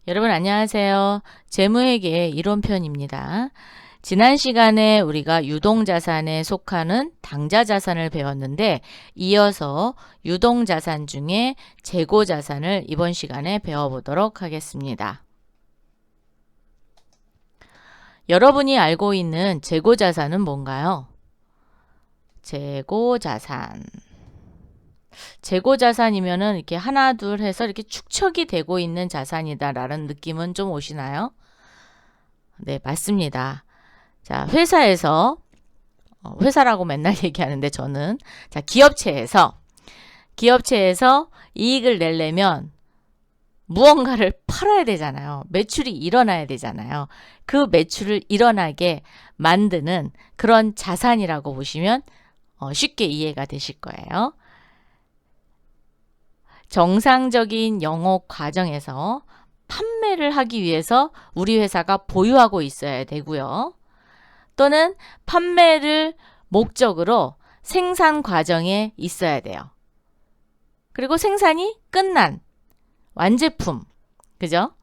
여러분 안녕하세요. 재무회계 이론편입니다. 지난 시간에 우리가 유동자산에 속하는 당좌자산을 배웠는데 이어서 유동자산 중에 재고자산을 이번 시간에 배워보도록 하겠습니다. 여러분이 알고 있는 재고자산은 뭔가요? 재고자산. 재고자산이면은 이렇게 하나 둘 해서 이렇게 축척이 되고 있는 자산이다라는 느낌은 좀 오시나요? 네, 맞습니다. 자, 회사에서 회사라고 맨날 얘기하는데 저는 자, 기업체에서 이익을 내려면 무언가를 팔아야 되잖아요. 매출이 일어나야 되잖아요. 그 매출을 일어나게 만드는 그런 자산이라고 보시면 쉽게 이해가 되실 거예요. 정상적인 영업 과정에서 판매를 하기 위해서 우리 회사가 보유하고 있어야 되고요. 또는 판매를 목적으로 생산 과정에 있어야 돼요. 그리고 생산이 끝난 완제품, 그죠?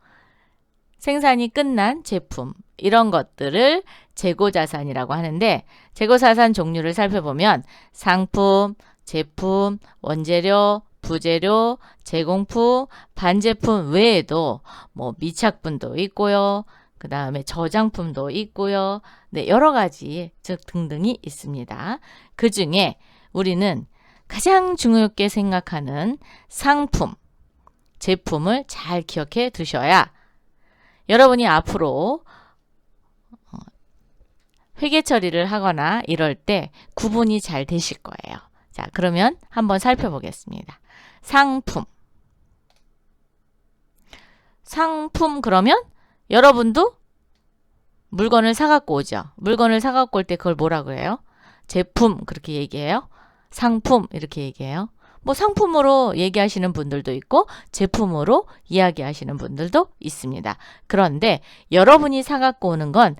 생산이 끝난 제품, 이런 것들을 재고자산이라고 하는데 재고자산 종류를 살펴보면 상품, 제품, 원재료, 부재료, 제공품, 반제품 외에도 뭐 미착분도 있고요. 그 다음에 저장품도 있고요. 네, 여러 가지 즉 등등이 있습니다. 그 중에 우리는 가장 중요하게 생각하는 상품, 제품을 잘 기억해 두셔야 여러분이 앞으로 회계 처리를 하거나 이럴 때 구분이 잘 되실 거예요. 자, 그러면 한번 살펴보겠습니다. 상품 그러면 여러분도 물건을 사갖고 오죠. 물건을 사갖고 올 때 그걸 뭐라 그래요? 제품 그렇게 얘기해요. 상품 이렇게 얘기해요. 뭐 상품으로 얘기하시는 분들도 있고 제품으로 이야기하시는 분들도 있습니다. 그런데 여러분이 사갖고 오는 건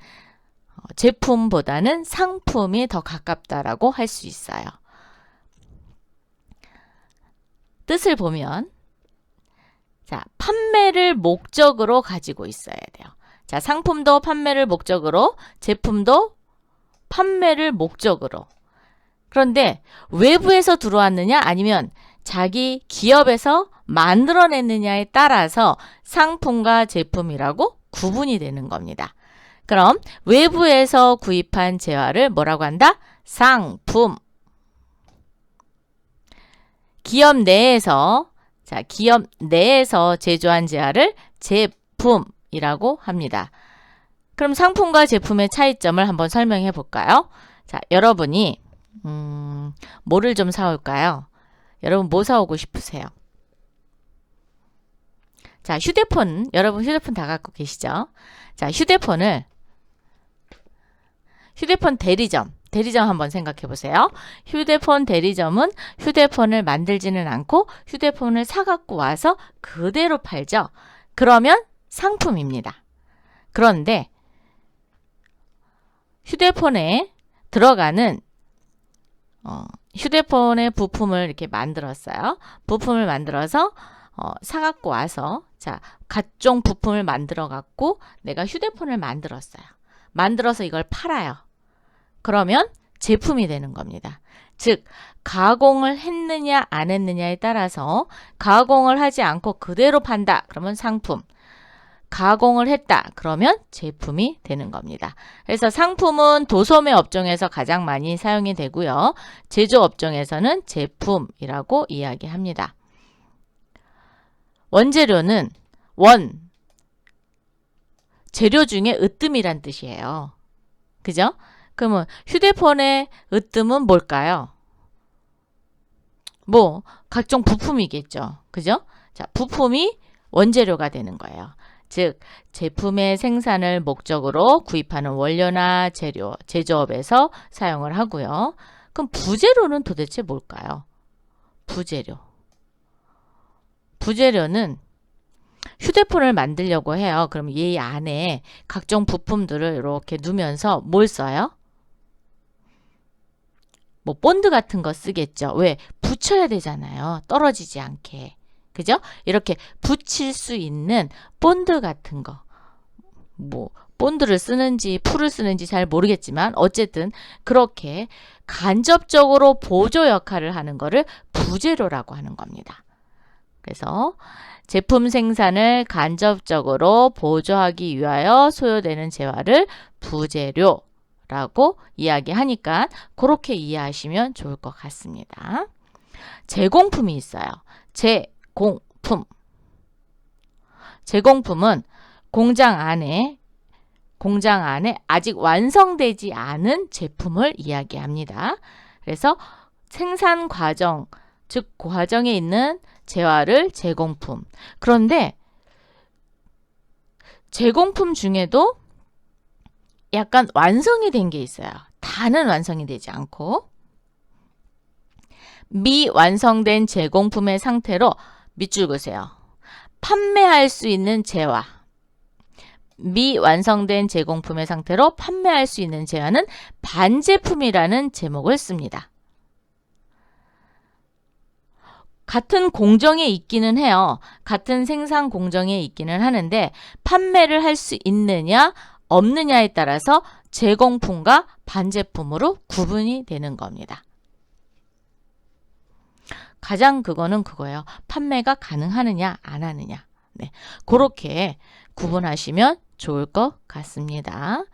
제품보다는 상품이 더 가깝다라고 할 수 있어요. 뜻을 보면 자, 판매를 목적으로 가지고 있어야 돼요. 자, 상품도 판매를 목적으로, 제품도 판매를 목적으로. 그런데 외부에서 들어왔느냐 아니면 자기 기업에서 만들어냈느냐에 따라서 상품과 제품이라고 구분이 되는 겁니다. 그럼 외부에서 구입한 재화를 뭐라고 한다? 상품. 기업 내에서 제조한 재화를 제품이라고 합니다. 그럼 상품과 제품의 차이점을 한번 설명해 볼까요? 자, 여러분이 뭐를 좀 사올까요? 여러분 뭐 사오고 싶으세요? 자, 여러분 휴대폰 다 갖고 계시죠? 자, 휴대폰 대리점 한번 생각해 보세요. 휴대폰 대리점은 휴대폰을 만들지는 않고 휴대폰을 사갖고 와서 그대로 팔죠. 그러면 상품입니다. 그런데 휴대폰에 들어가는 휴대폰의 부품을 이렇게 만들었어요. 부품을 만들어서 사갖고 와서 자, 각종 부품을 만들어 갖고 내가 휴대폰을 만들었어요. 만들어서 이걸 팔아요. 그러면 제품이 되는 겁니다. 즉 가공을 했느냐 안 했느냐에 따라서 가공을 하지 않고 그대로 판다. 그러면 상품. 가공을 했다. 그러면 제품이 되는 겁니다. 그래서 상품은 도소매 업종에서 가장 많이 사용이 되고요. 제조 업종에서는 제품이라고 이야기합니다. 원재료는 재료 중에 으뜸이란 뜻이에요. 그죠? 그러면 휴대폰의 으뜸은 뭘까요? 뭐 각종 부품이겠죠. 그죠? 자, 부품이 원재료가 되는 거예요. 즉 제품의 생산을 목적으로 구입하는 원료나 재료, 제조업에서 사용을 하고요. 그럼 부재료는 도대체 뭘까요? 부재료는 휴대폰을 만들려고 해요. 그럼 이 안에 각종 부품들을 이렇게 넣으면서 뭘 써요? 뭐 본드 같은 거 쓰겠죠. 왜? 붙여야 되잖아요. 떨어지지 않게. 그죠? 이렇게 붙일 수 있는 본드 같은 거. 뭐 본드를 쓰는지 풀을 쓰는지 잘 모르겠지만 어쨌든 그렇게 간접적으로 보조 역할을 하는 거를 부재료라고 하는 겁니다. 그래서 제품 생산을 간접적으로 보조하기 위하여 소요되는 재화를 부재료라고 이야기하니까 그렇게 이해하시면 좋을 것 같습니다. 제공품이 있어요. 제공품. 제공품은 공장 안에 아직 완성되지 않은 제품을 이야기합니다. 그래서 생산 과정, 즉 과정에 있는 재화를 제공품. 그런데 제공품 중에도 약간 완성이 된 게 있어요. 다는 완성이 되지 않고 미완성된 제공품의 상태로 밑줄 그으세요. 판매할 수 있는 재화. 미완성된 제공품의 상태로 판매할 수 있는 재화는 반제품이라는 제목을 씁니다. 같은 공정에 있기는 해요. 같은 생산 공정에 있기는 하는데 판매를 할 수 있느냐 없느냐에 따라서 제공품과 반제품으로 구분이 되는 겁니다. 가장 그거는 그거예요. 판매가 가능하느냐 안 하느냐. 네, 그렇게 구분하시면 좋을 것 같습니다.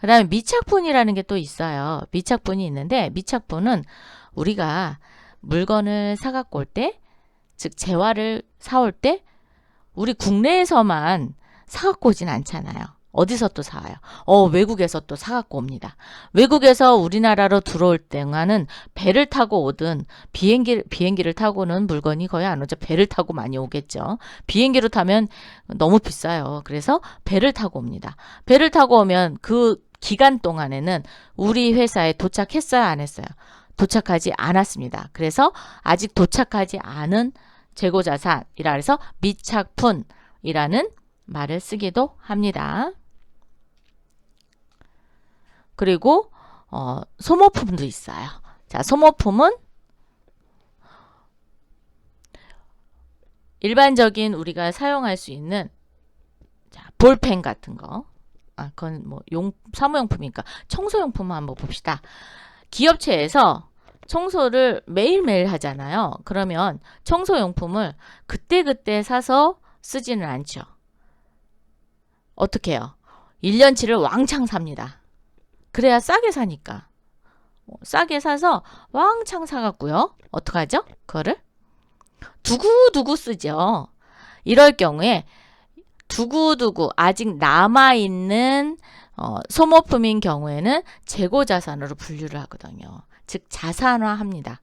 그 다음에 미착분이라는 게 또 있어요. 미착분이 있는데 미착분은 우리가 물건을 사갖고 올 때, 즉 재화를 사올 때 우리 국내에서만 사갖고 오진 않잖아요. 어디서 또 사와요? 외국에서 또 사갖고 옵니다. 외국에서 우리나라로 들어올 때는 배를 타고 오든 비행기를 타고는 물건이 거의 안 오죠. 배를 타고 많이 오겠죠. 비행기로 타면 너무 비싸요. 그래서 배를 타고 옵니다. 배를 타고 오면 그 기간 동안에는 우리 회사에 도착했어요? 안 했어요? 도착하지 않았습니다. 그래서 아직 도착하지 않은 재고자산이라 해서 미착분이라는 말을 쓰기도 합니다. 그리고 소모품도 있어요. 자, 소모품은 일반적인 우리가 사용할 수 있는 볼펜 같은 거. 그건 뭐 사무용품이니까 청소용품 한번 봅시다. 기업체에서 청소를 매일매일 하잖아요. 그러면 청소용품을 그때그때 사서 쓰지는 않죠. 어떻게 해요? 1년치를 왕창 삽니다. 그래야 싸게 사니까. 싸게 사서 왕창 사갖고요. 어떡하죠? 그거를 두고두고 쓰죠. 이럴 경우에 두고두고 아직 남아있는 소모품인 경우에는 재고자산으로 분류를 하거든요. 즉 자산화합니다.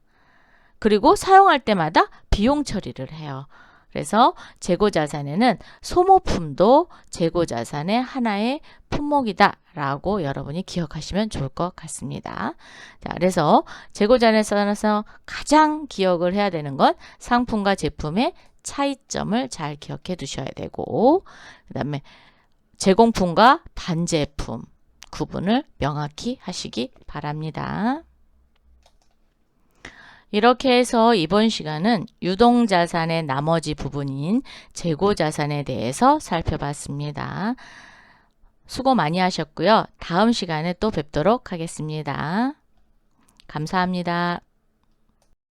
그리고 사용할 때마다 비용 처리를 해요. 그래서 재고자산에는 소모품도 재고자산의 하나의 품목이다 라고 여러분이 기억하시면 좋을 것 같습니다. 자, 그래서 재고자산에서 가장 기억을 해야 되는 건 상품과 제품의 차이점을 잘 기억해 두셔야 되고, 그 다음에 제공품과 반제품 구분을 명확히 하시기 바랍니다. 이렇게 해서 이번 시간은 유동자산의 나머지 부분인 재고자산에 대해서 살펴봤습니다. 수고 많이 하셨고요. 다음 시간에 또 뵙도록 하겠습니다. 감사합니다.